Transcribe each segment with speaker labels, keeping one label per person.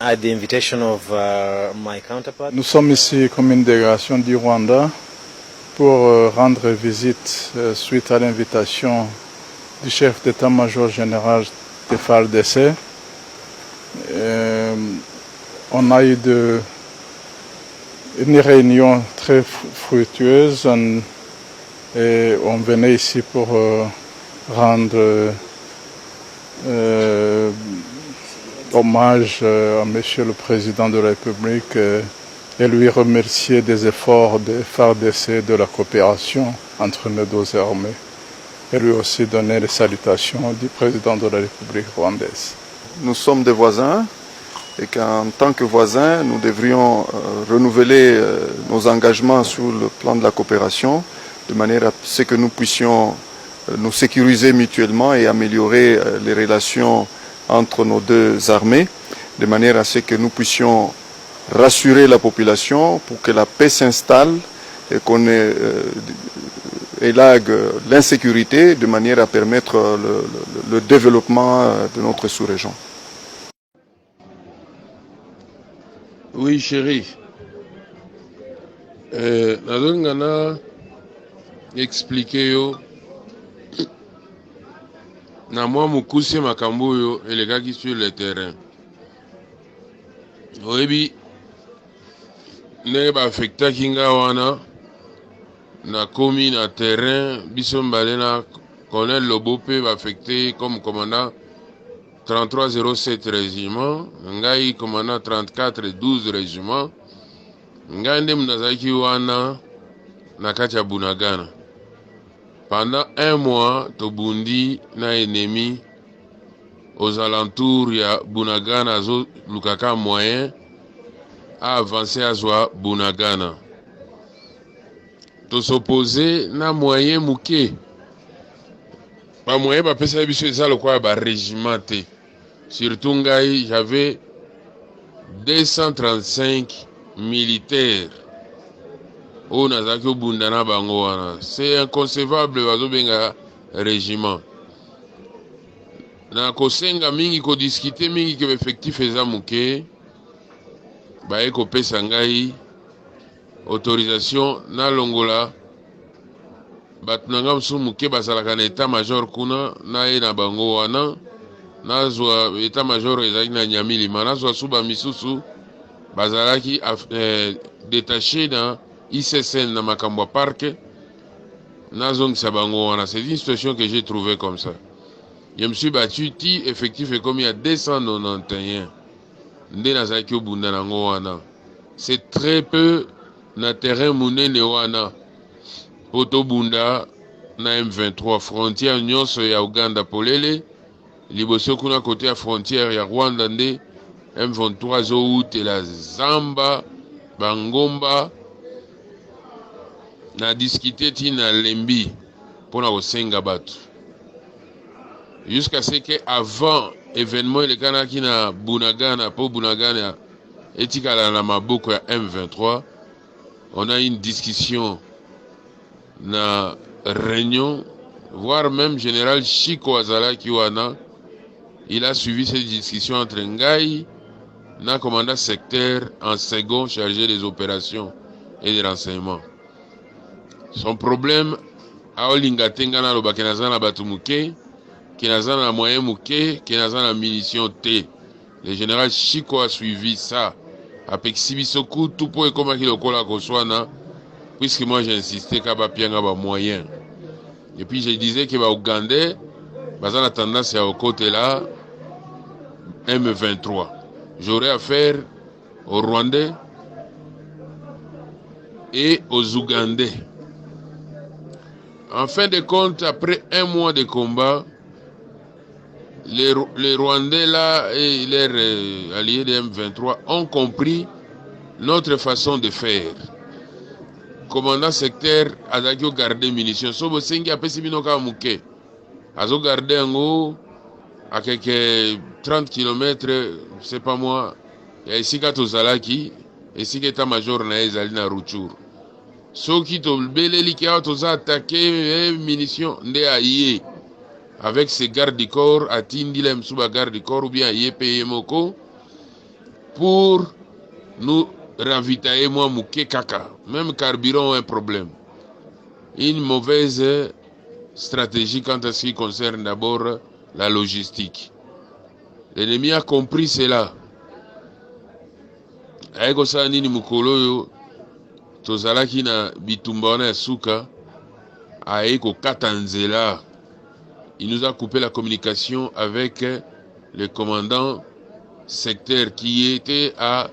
Speaker 1: At the invitation of my counterpart.
Speaker 2: Nous sommes ici comme une délégation du Rwanda pour rendre visite suite à l'invitation du chef d'état-major général de FARDC. On a eu une réunion très fructueuse et on venait ici pour rendre hommage à Monsieur le Président de la République et lui remercier des efforts de FARDC de la coopération entre nos deux armées et lui aussi donner les salutations du Président de la République rwandaise.
Speaker 3: Nous sommes des voisins et qu'en tant que voisins, nous devrions renouveler nos engagements sur le plan de la coopération de manière à ce que nous puissions nous sécuriser mutuellement et améliorer les relations entre nos deux armées, de manière à ce que nous puissions rassurer la population pour que la paix s'installe et qu'on élague l'insécurité de manière à permettre le développement de notre sous-région.
Speaker 4: Oui, chérie. Nazongana expliquer yo na mwa mukuse makambo yo elekaki sur le terrain. Oyebi ndenge baaffectaki nga wana na komi na terrain biso mbale na colonel Lobo mpe baaffecté comme commandant 3307 régiment, ngai commandant 3412 régiment, ngai nde nazalaki wana na kati ya Bunagana. Pendant un mois, tobundi na ennemi aux alentours ya Bunagana zo lukaka moyen à avancer à Zwa Bunagana. To s'opposer na moyen muke. Ba moyen ba pesa biso eza lokwa ba régiment te. Surtout ngai j'avais 235 militaires. Oh nazaki obundana bango wana. C'est inconcevable bazobenga régiment. Na kosenga mingi ko discuter mingi ke effectif eza muke. Baye ko pesa ngai autorisation na longola bato na nga mosusu muke bazalaka na état major kuna na ye na bango wana nazwa état major ezalaki na Nyamilima nazwa suba misusu bazalaki détaché na ICSN na makambo ya parke nazongisa bango wana. C'est une situation que j'ai trouvé comme ça. Je me suis battu ti effectif ekomi ya 291 nde nazalaki obunda nango wana. C'est très peu na terrain munene wana poto bunda na M23 frontière nyonso ya Uganda polele liboso kuna côté ya frontière ya Rwanda nde M23 zo utela Zamba Bangomba na discuter ti na Lembi pona kosenga bato jusqu'à ce que avant événement le kanaki na Bunagana po Bunagana etikala na maboko ya M23. On a une discussion na réunion, voire même général Chiko Azala Kiwana. Il a suivi cette discussion entre Ngai, na commandant secteur en second chargé des opérations et des renseignements. Son problème, Aolinga Tengana Lobakenazana Batumuke, Kenazana moyen Muke, Kenazana munition T. Le général Chiko a suivi ça. Avec Sibisoku, tout pour et comment il a Koswana, puisque moi j'ai insisté qu'il y a un moyen. Et puis je disais que les Ougandais, ils ont tendance à au côté là, M23. J'aurais affaire aux Rwandais et aux Ougandais. En fin de compte, après un mois de combat, les Rwandais là et leurs alliés de M23 ont compris notre façon de faire. Commandant secteur a gardé munitions. Sobo sengi a pesi binoka muke. Azo gardé en haut à quelques 30 km, c'est pas moi. Il y a ici Katozalaki, ici qu'état-major na ezali na Ruchuru. Soki to beleli ki toza attaqué munitions nde aïe. Avec ses gardes du corps, à Tindilem Suba garde du corps ou bien Yepeyemoko, pour nous ravitailler, moi, Mouké Kaka. Même carburant a un problème. Une mauvaise stratégie quant à ce qui concerne d'abord la logistique. L'ennemi a compris cela. Aiko sa nini mukolo yo tozalaki na bitumba wana ya suka aiko katanzela. Il nous a coupé la communication avec le commandant secteur qui était à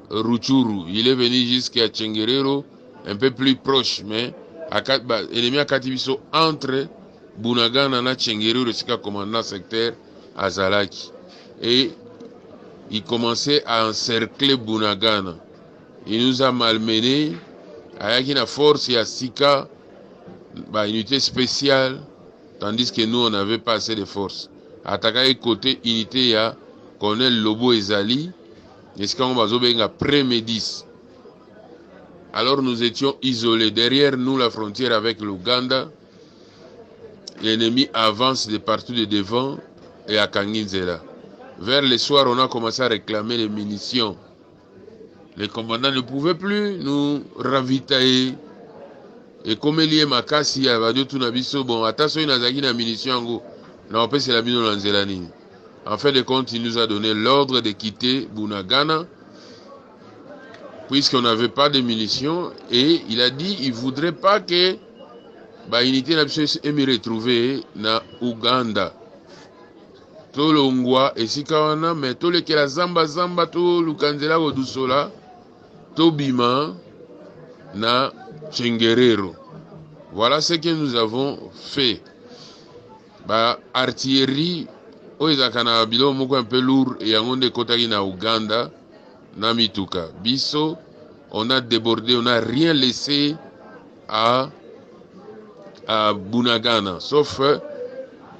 Speaker 4: Ruchuru. Il est venu jusqu'à Tchenguerero, un peu plus proche, mais l'ennemi a katibiso entre Bunagana et Tchenguerero, le commandant secteur Azalaki. Et il commençait à encercler Bunagana. Il nous a malmenés. Avec une force et à Sika, unité spéciale, tandis que nous, on n'avait pas assez de force. Attaquer côté unité, à colonel Lobo Ezali, et ce qu'on va pré-Médis. Alors nous étions isolés. Derrière nous, la frontière avec l'Ouganda, l'ennemi avance de partout de devant et à Kanginzela. Vers le soir, on a commencé à réclamer les munitions. Les commandants ne pouvaient plus nous ravitailler. Et comme il y a Makasi, bon, attention, il y a des munitions. En fin de compte, il nous a donné l'ordre de quitter Bunagana, puisqu'on n'avait pas de munitions. Et il a dit qu'il ne voudrait pas que l'unité me retrouve na Ouganda. To longwa esika wana mais to lekela zamba to lukanzela kodusola to bima na Tchenguerero. Voilà ce que nous avons fait. Artillerie oezaka na bilo moko un peu lourd et yangonde kotaki na Uganda na mituka. Biso on a débordé, on n'a rien laissé à Bunagana sauf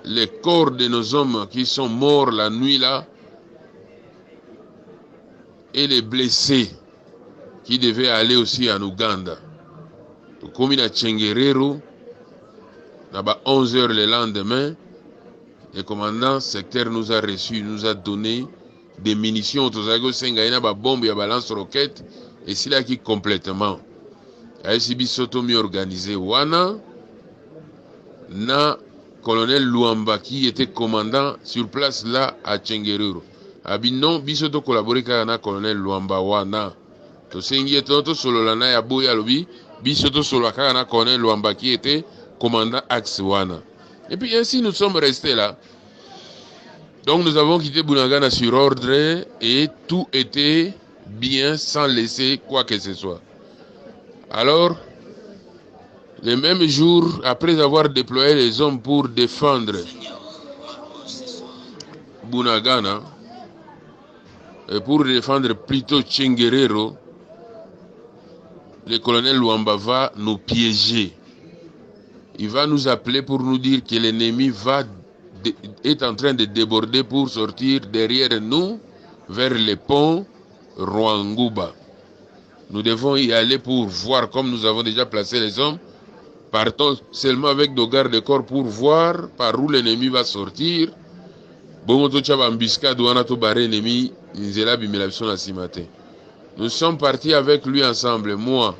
Speaker 4: les corps de nos hommes qui sont morts la nuit là et les blessés qui devaient aller aussi en Ouganda. Comme il a Tchenguerero, là-bas 11h le lendemain, le commandant secteur nous a reçus, nous a donné des munitions. Tozago Senga, il y a des bombes, il y a des lance-roquettes, et c'est là qui complètement. ASB Sotomi organisé Wana, na colonel Luamba qui était commandant sur place là à Tchenguerero. Abinon bisoto collaboré avec le colonel Luamba wana. To sengi to solo lana ya boya lobi bisoto solo avec le colonel Luamba qui était commandant axe wana. Et puis ainsi nous sommes restés là. Donc nous avons quitté Bunagana sur ordre et tout était bien sans laisser quoi que ce soit. Alors le même jour, après avoir déployé les hommes pour défendre Bunagana, et pour défendre plutôt Tchenguerero, le colonel Luamba va nous piéger. Il va nous appeler pour nous dire que l'ennemi est en train de déborder pour sortir derrière nous vers le pont Rwanguba. Nous devons y aller pour voir, comme nous avons déjà placé les hommes. Partons seulement avec nos gardes-corps pour voir par où l'ennemi va sortir. Nous sommes partis avec lui ensemble. Moi,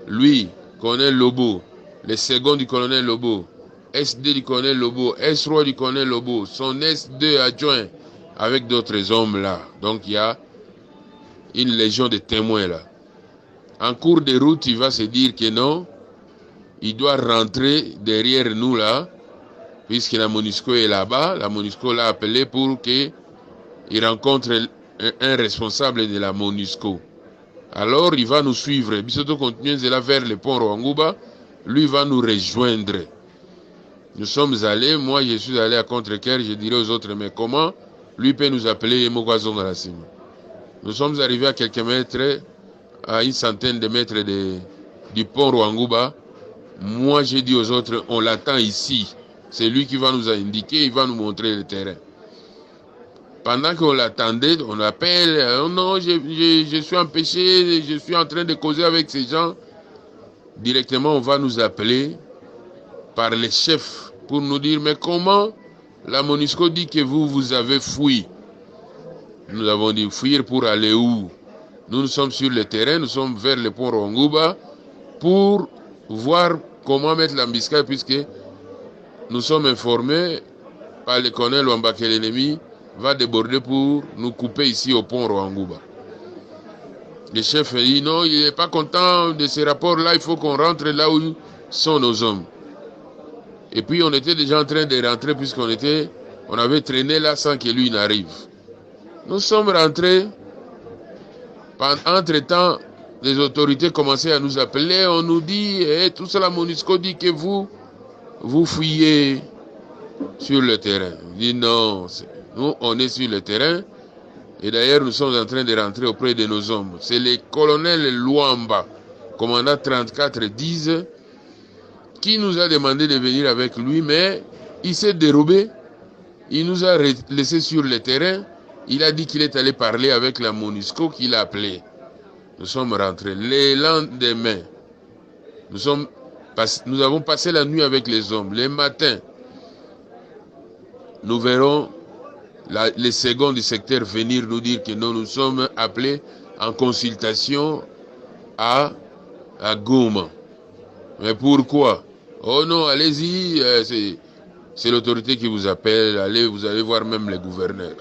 Speaker 4: lui, colonel Lobo, le second du colonel Lobo, SD du colonel Lobo, S3 du colonel Lobo, son S2 adjoint, avec d'autres hommes là. Donc il y a une légion de témoins là. En cours de route, il va se dire que non. Il doit rentrer derrière nous là, puisque la MONUSCO est là-bas. La MONUSCO l'a appelé pour qu'il rencontre un responsable de la MONUSCO. Alors il va nous suivre. Bisoto continue de là vers le pont Rwanguba. Lui va nous rejoindre. Nous sommes allés, moi je suis allé à Contre-Cœur, je dirais aux autres, mais comment lui peut nous appeler Mokwazon Rassim. Nous sommes arrivés à quelques mètres, à une centaine de mètres du pont Rwanguba. Moi, j'ai dit aux autres, on l'attend ici. C'est lui qui va nous indiquer, il va nous montrer le terrain. Pendant qu'on l'attendait, on appelle, oh non, je suis empêché, je suis en train de causer avec ces gens. Directement, on va nous appeler par les chefs pour nous dire, mais comment la MONUSCO dit que vous avez fui? Nous avons dit fuir pour aller où? Nous sommes sur le terrain, nous sommes vers le pont Rwanguba pour voir comment mettre l'embuscade, puisque nous sommes informés par le colonel Wamba que l'ennemi va déborder pour nous couper ici au pont Rwanguba. Le chef dit non, il n'est pas content de ces rapports-là, il faut qu'on rentre là où sont nos hommes. Et puis on était déjà en train de rentrer on avait traîné là sans que lui n'arrive. Nous sommes rentrés. Entre-temps, les autorités commençaient à nous appeler. On nous dit, tout cela, MONUSCO dit que vous fuyez sur le terrain. On dit non, nous on est sur le terrain. Et d'ailleurs, nous sommes en train de rentrer auprès de nos hommes. C'est le colonel Luamba, commandant 34 10, qui nous a demandé de venir avec lui, mais il s'est dérobé. Il nous a laissés sur le terrain. Il a dit qu'il est allé parler avec la MONUSCO qu'il a appelé. Nous sommes rentrés. Le lendemain, nous avons passé la nuit avec les hommes. Le matin, nous verrons les seconds du secteur venir nous dire que nous sommes appelés en consultation à Goma. Mais pourquoi? Oh non, allez-y, c'est l'autorité qui vous appelle. Allez, vous allez voir même les gouverneurs.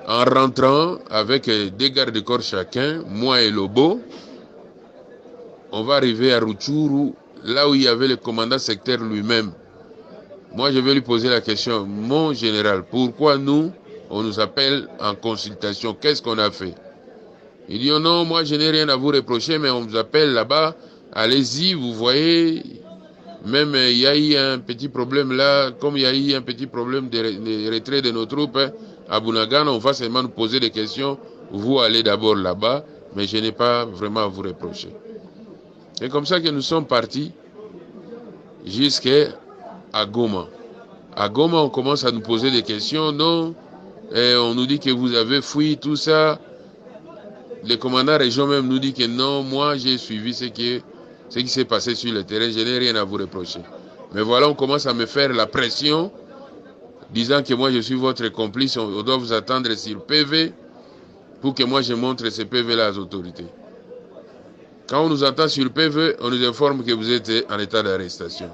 Speaker 4: En rentrant avec des gardes-corps chacun, moi et Lobo, on va arriver à Rutshuru, là où il y avait le commandant secteur lui-même. Moi, je vais lui poser la question, mon général, pourquoi on nous appelle en consultation? Qu'est-ce qu'on a fait? Il dit, oh non, moi, je n'ai rien à vous reprocher, mais on vous appelle là-bas, allez-y, vous voyez, même il y a eu un petit problème là, comme il y a eu un petit problème de retrait de nos troupes, à Bunagana, on va seulement nous poser des questions, vous allez d'abord là-bas, mais je n'ai pas vraiment à vous reprocher. C'est comme ça que nous sommes partis jusqu'à Goma. À Goma, on commence à nous poser des questions, non, et on nous dit que vous avez fui, tout ça. Le commandant région même nous dit que non, moi j'ai suivi ce qui s'est passé sur le terrain, je n'ai rien à vous reprocher. Mais voilà, on commence à me faire la pression, disant que moi je suis votre complice, on doit vous attendre sur PV pour que moi je montre ces PV-là aux autorités. Quand on nous attend sur PV, on nous informe que vous êtes en état d'arrestation.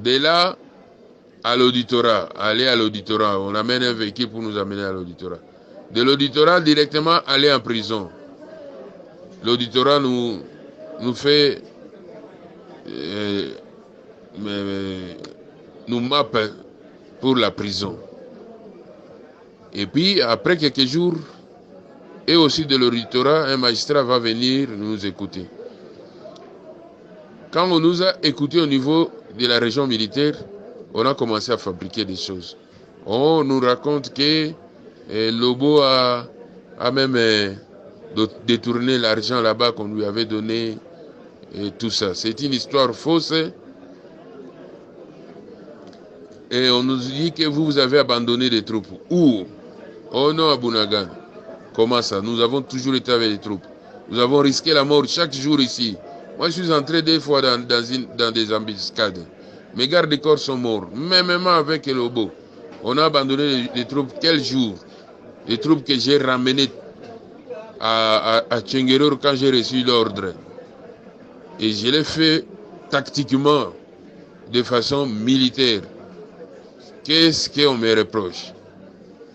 Speaker 4: De là, à l'auditorat, aller à l'auditorat, on amène un véhicule pour nous amener à l'auditorat. De l'auditorat, directement aller en prison. L'auditorat nous fait, nous mappe pour la prison. Et puis, après quelques jours, et aussi de l'auditorat, un magistrat va venir nous écouter. Quand on nous a écoutés au niveau de la région militaire, on a commencé à fabriquer des choses. On nous raconte que Lobo a même détourné l'argent là-bas qu'on lui avait donné et tout ça. C'est une histoire fausse. Et on nous dit que vous avez abandonné des troupes. Où? Oh non, à Bunagana. Comment ça? Nous avons toujours été avec les troupes. Nous avons risqué la mort chaque jour ici. Moi, je suis entré des fois dans des embuscades. Mes gardes-corps sont morts. Même avec Lobo. On a abandonné les troupes. Quel jour? Les troupes que j'ai ramenées à Tchengeror quand j'ai reçu l'ordre. Et je l'ai fait tactiquement, de façon militaire. Qu'est-ce qu'on me reproche?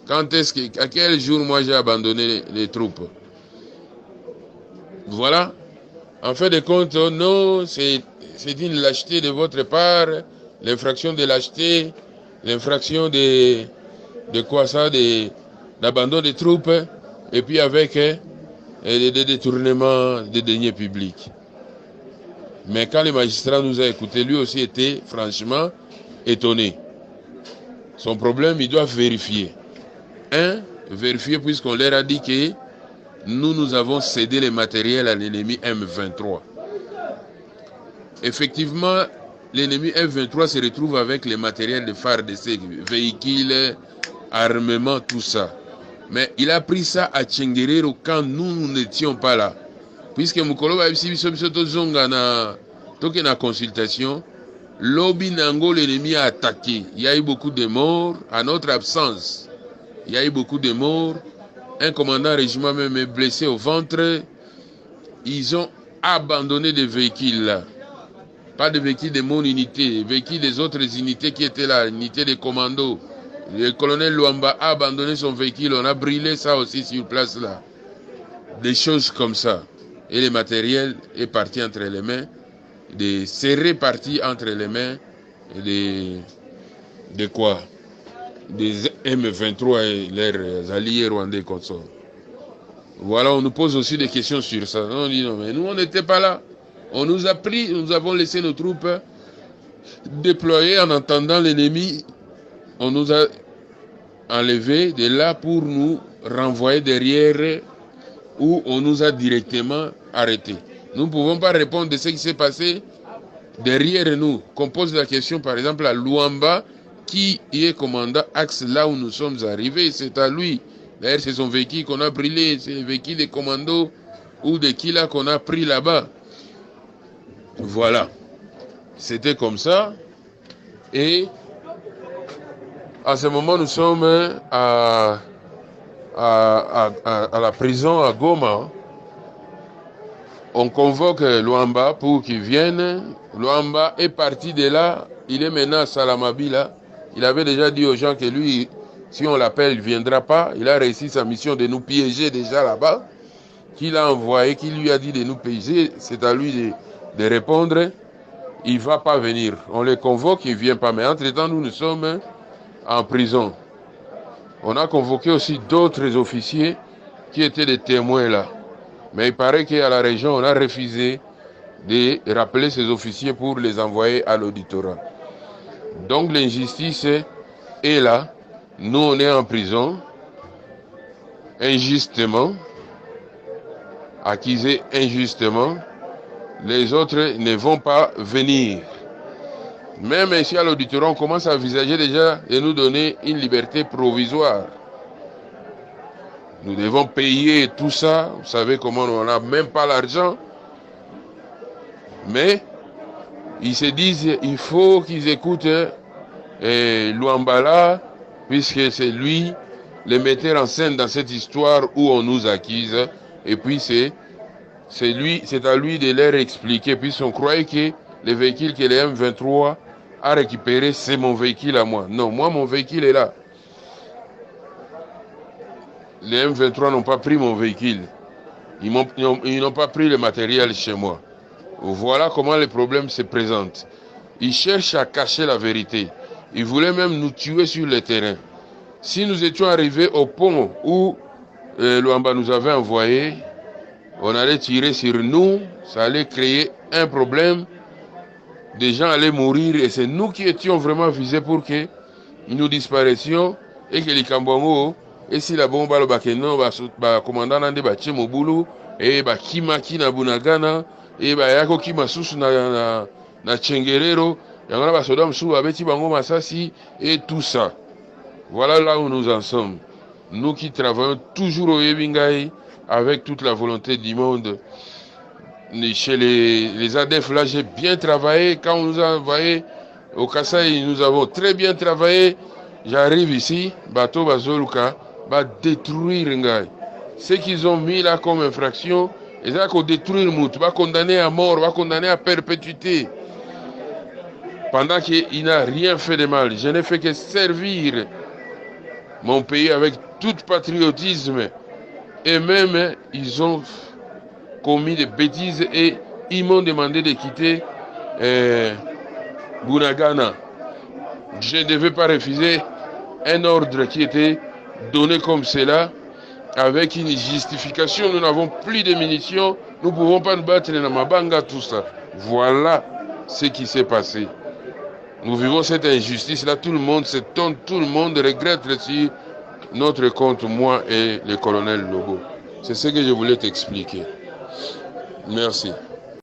Speaker 4: À quel jour moi j'ai abandonné les troupes? Voilà. En fait de compte, non, c'est une lâcheté de votre part, l'infraction de lâcheté, l'infraction de quoi ça, d'abandon des troupes, et puis avec des détournements des deniers publics. Mais quand le magistrat nous a écoutés, lui aussi était franchement étonné. Son problème, il doit vérifier. Vérifier puisqu'on leur a dit que nous avons cédé les matériels à l'ennemi M23. Effectivement, l'ennemi M23 se retrouve avec les matériels de FARDC, véhicules, armement, tout ça. Mais il a pris ça à Tchengerero quand nous n'étions pas là. Puisque Mukolo va zonga na consultation, Lobi Nango, l'ennemi a attaqué. Il y a eu beaucoup de morts à notre absence. Il y a eu beaucoup de morts. Un commandant régiment même est blessé au ventre. Ils ont abandonné des véhicules là. Pas de véhicules de mon unité, véhicules des autres unités qui étaient là, l'unité des commandos. Le colonel Luamba a abandonné son véhicule, on a brûlé ça aussi sur place là. Des choses comme ça. Et le matériel est parti entre les mains, des serrés partis entre les mains de quoi? Des M23 et leurs alliés rwandais consorts. Voilà, on nous pose aussi des questions sur ça. On dit non, mais nous on n'était pas là. On nous a pris, nous avons laissé nos troupes déployer en entendant l'ennemi. On nous a enlevés de là pour nous renvoyer derrière où on nous a directement arrêtés. Nous ne pouvons pas répondre de ce qui s'est passé derrière nous. Qu'on pose la question par exemple à Luamba, qui est commandant axe là où nous sommes arrivés. C'est à lui. D'ailleurs, c'est son véhicule qu'on a brûlé. C'est le véhicule des commandos ou de qui là qu'on a pris là-bas. Voilà, c'était comme ça. Et à ce moment, nous sommes à la prison à Goma. On convoque Luamba pour qu'il vienne. Luamba est parti de là. Il est maintenant à Salamabila. Il avait déjà dit aux gens que lui, si on l'appelle, il ne viendra pas. Il a réussi sa mission de nous piéger déjà là-bas. Qu'il a envoyé, qu'il lui a dit de nous piéger. C'est à lui de répondre. Il ne va pas venir. On le convoque, il ne vient pas. Mais entre-temps, nous sommes en prison. On a convoqué aussi d'autres officiers qui étaient des témoins là. Mais il paraît qu'à la région, on a refusé de rappeler ces officiers pour les envoyer à l'auditorat. Donc l'injustice est là. Nous, on est en prison, injustement, accusés injustement. Les autres ne vont pas venir. Même ici à l'auditorat, on commence à envisager déjà de nous donner une liberté provisoire. Nous devons payer tout ça. Vous savez comment on n'a même pas l'argent. Mais ils se disent il faut qu'ils écoutent Luambala, puisque c'est lui le metteur en scène dans cette histoire où on nous accuse. Et puis c'est à lui de leur expliquer, puisqu'on croyait que le véhicule que le M23 a récupéré, c'est mon véhicule à moi. Non, moi mon véhicule est là. Les M23 n'ont pas pris mon véhicule. Ils n'ont pas pris le matériel chez moi. Voilà comment les problèmes se présentent. Ils cherchent à cacher la vérité. Ils voulaient même nous tuer sur le terrain. Si nous étions arrivés au pont où Luamba nous avait envoyé, on allait tirer sur nous, ça allait créer un problème. Des gens allaient mourir et c'est nous qui étions vraiment visés pour que nous disparaissions et que les Kambouango, et si la bombe le bakeno, commandant nande bache mobulu, et kimaki na bunagana, et yako kimasusu na chengerero, yangana basoda msu abeti bango masasi et tout ça. Voilà là où nous en sommes. Nous qui travaillons toujours au Yebingaï avec toute la volonté du monde. Chez les ADF, là, j'ai bien travaillé. Quand on nous a envoyé au Kasaï, nous avons très bien travaillé. J'arrive ici, bateau Bazoluka, va détruire Ngaï. Ce qu'ils ont mis là comme infraction, ils vont détruire Mout, va condamner à mort, va condamner à perpétuité. Pendant qu'il n'a rien fait de mal. Je n'ai fait que servir mon pays avec tout patriotisme. Et même, ils ont commis des bêtises et ils m'ont demandé de quitter Bunagana. Je ne devais pas refuser un ordre qui était donné comme cela, avec une justification. Nous n'avons plus de munitions, nous ne pouvons pas nous battre dans Mabanga, tout ça. Voilà ce qui s'est passé. Nous vivons cette injustice-là, tout le monde s'étonne, tout le monde regrette sur notre compte, moi et le colonel Lobo. C'est ce que je voulais t'expliquer. Merci.